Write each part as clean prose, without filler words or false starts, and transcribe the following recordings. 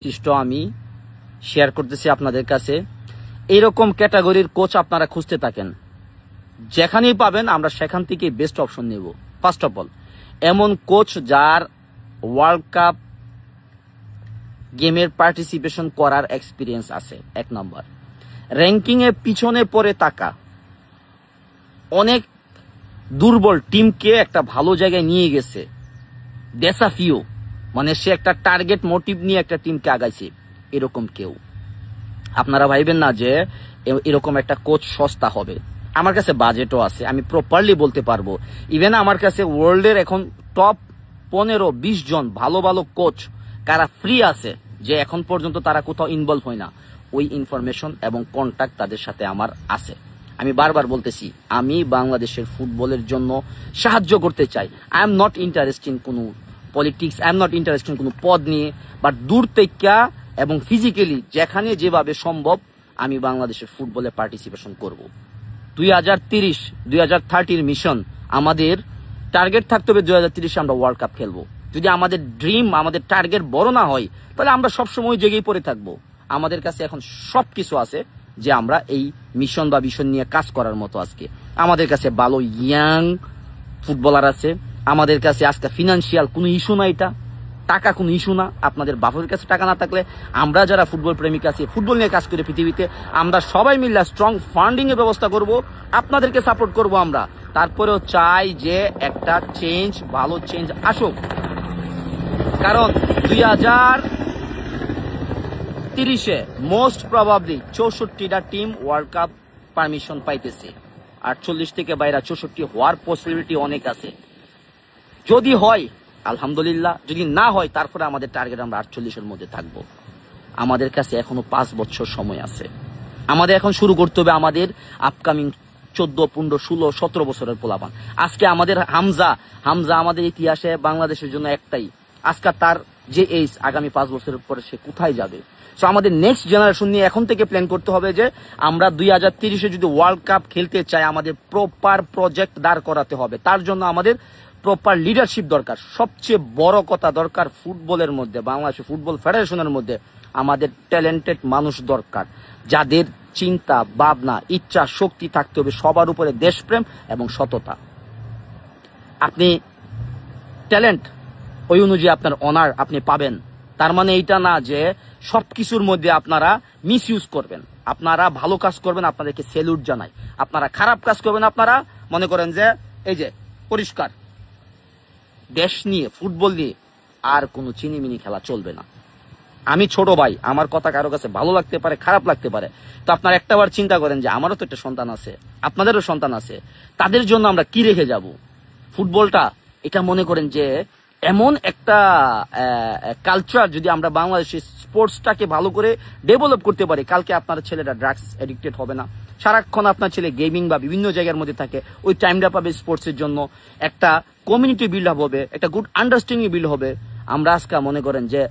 বৈশিষ্ট্য আমি শেয়ার করতেছি আপনাদের কাছে। এইরকম ক্যাটাগরির কোচ আপনারা খুঁজতে থাকেন, যেখানেই পাবেন আমরা সেখান থেকে বেস্ট অপশন নেব। ফার্স্ট অফ অল, এমন কোচ যার ওয়ার্ল্ড কাপ গেমের পার্টিসিপেশন করার এক্সপিরিয়েন্স আছে। এক নম্বর, র্যাঙ্কিং এ পিছনে পড়ে থাকা অনেক দুর্বল টিমকে একটা ভালো জায়গায় নিয়ে গেছে। দেসাফিও মানে সে একটা টার্গেট মোটিভ নিয়ে একটা টিমকে আগাইছে, এরকম কেউ। আপনারা ভাইবেন না যে এরকম একটা কোচ সস্তা হবে। আমার কাছে বাজেটও আছে, আমি প্রপারলি বলতে পারবো। ইভেন আমার কাছে ওয়ার্ল্ডের এখন টপ 15-20 জন ভালো ভালো কোচ কারা ফ্রি আছে, যে এখন পর্যন্ত তারা কোথাও ইনভলভ হয় না। ওই ইনফরমেশন এবং কন্টাক্ট তাদের সাথে আমার আছে। আমি বারবার বলতেছি, আমি বাংলাদেশের ফুটবলের জন্য সাহায্য করতে চাই। I am not interested in কোনো politics, I am not interested in কোনো পদ নিয়ে, বাট দূর থেকে এবং ফিজিক্যালি যেখানে যেভাবে সম্ভব আমি বাংলাদেশের ফুটবলে পার্টিসিপেশন করব। 2030 মিশন, আমাদের টার্গেট থাকতে হবে 2030 আমরা ওয়ার্ল্ড কাপ খেলবো। যদি আমাদের ড্রিম, আমাদের টার্গেট বড় না হয়, তাহলে আমরা সবসময় জেগেই পড়ে থাকবো। আমাদের কাছে এখন সবকিছু আছে যে আমরা এই মিশন বা ভিশন নিয়ে কাজ করার মতো। আজকে আমাদের কাছে ভালো ইয়াং ফুটবলার আছে, আমাদের কাছে আজকে ফিনান্সিয়াল কোনো ইস্যু না, এটা টাকা কোনো ইস্যু না। আপনাদের বাপের কাছে টাকা না থাকলে আমরা যারা ফুটবল প্রেমিক আছি, ফুটবল নিয়ে কাজ করি পৃথিবীতে, আমরা সবাই মিলে স্ট্রং ফান্ডিং এর ব্যবস্থা করব, আপনাদেরকে সাপোর্ট করব আমরা। তারপরেও চাই যে একটা চেঞ্জ, ভালো চেঞ্জ আসুক। কারণ 2030-এ মোস্ট প্রবাবলি 64টা টিম ওয়ার্ল্ড কাপ পারমিশন পাইতেছে। 48 থেকে বাইরে 64 হওয়ার পসিবিলিটি অনেক আছে। যদি হয় আলহামদুলিল্লাহ, যদি না হয় তারপরে আমাদের টার্গেট আমরা 48-এর মধ্যে থাকবো। আমাদের কাছে এখনো 5 বছর সময় আছে। আমাদের এখন শুরু করতে হবে আমাদের আপকামিং 14, 15, 16, 17 বছরের পোলাপান। আজকে আমাদের হামজা আমাদের ইতিহাসে বাংলাদেশের জন্য একটাই, আজকে তার যে এইজ, আগামী 5 বছরের পরে সে কোথায় যাবে। সো আমাদের নেক্সট জেনারেশন নিয়ে এখন থেকে প্ল্যান করতে হবে যে আমরা 2030-এ যদি ওয়ার্ল্ড কাপ খেলতে চাই, আমাদের প্রপার প্রজেক্ট দাঁড় করাতে হবে। তার জন্য আমাদের প্রপার লিডারশিপ দরকার। সবচেয়ে বড় কথা দরকার ফুটবলের মধ্যে, বাংলাদেশ ফুটবল ফেডারেশনের মধ্যে আমাদের ট্যালেন্টেড মানুষ দরকার, যাদের চিন্তা ভাবনা, ইচ্ছা শক্তি থাকতে হবে সবার উপরে দেশপ্রেম এবং সততা। আপনি ট্যালেন্ট, ওই অনুযায়ী আপনার অনার আপনি পাবেন। তার মানে এইটা না যে সবকিছুর মধ্যে আপনারা মিস ইউজ করবেন। আপনারা ভালো কাজ করবেন, আপনাদেরকে স্যালুট জানাই। আপনারা খারাপ কাজ করবেন, আপনারা মনে করেন যে এই যে পরিষ্কার। দেশ নিয়ে, ফুটবল নিয়ে আর কোনো চিনিমিনি খেলা চলবে না। আমি ছোট ভাই, আমার কথা কারো কাছে ভালো লাগতে পারে, খারাপ লাগতে পারে, তো আপনারা একটাবার চিন্তা করেন যে আমারও তো একটা সন্তান আছে, আপনাদেরও সন্তান আছে, তাদের জন্য আমরা কি রেখে যাব। ফুটবলটা এটা মনে করেন যে এমন একটা কালচার, যদি আমরা বাংলাদেশের স্পোর্টসটাকে ভালো করে ডেভেলপ করতে পারি, কালকে আপনার ছেলেরা ড্রাগস এডিক্টেড হবে না। সারাক্ষণ আপনার ছেলে গেমিং বা বিভিন্ন জায়গার মধ্যে থাকে, ওই টাইমটা পাবে স্পোর্টসের জন্য। একটা কমিউনিটি বিল্ড আপ হবে, একটা গুড আন্ডারস্ট্যান্ডিং বিল্ড হবে। আমরা আজকে মনে করেন যে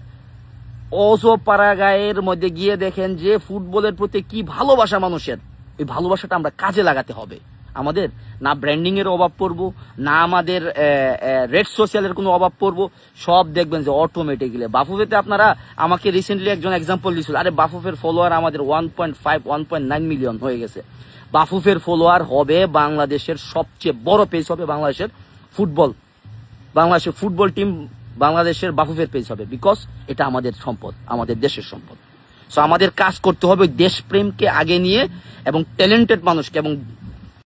পাড়াগাঁয়ের মধ্যে গিয়ে দেখেন যে ফুটবলের প্রতি কি ভালোবাসা মানুষের, এই ভালোবাসাটা আমরা কাজে লাগাতে হবে। আমাদের না ব্র্যান্ডিং এর অভাব পড়বো, না আমাদের রেড সোশ্যালের কোনো অভাব পড়বো। সব দেখবেন যে অটোমেটিক্যালি। বাফুফেতে আপনারা আমাকে রিসেন্টলি একজন এক্সাম্পল দিয়েছিল, আরে বাফুফের ফলোয়ার আমাদের 1.5, 1.9 মিলিয়ন হয়ে গেছে। বাফুফের ফলোয়ার হবে বাংলাদেশের সবচেয়ে বড় পেজ হবে বাংলাদেশের ফুটবল টিম, বাংলাদেশের বাফুফের পেজ হবে। বিকজ এটা আমাদের সম্পদ, আমাদের দেশের সম্পদ। সো আমাদের কাজ করতে হবে দেশপ্রেমকে আগে নিয়ে এবং ট্যালেন্টেড মানুষকে এবং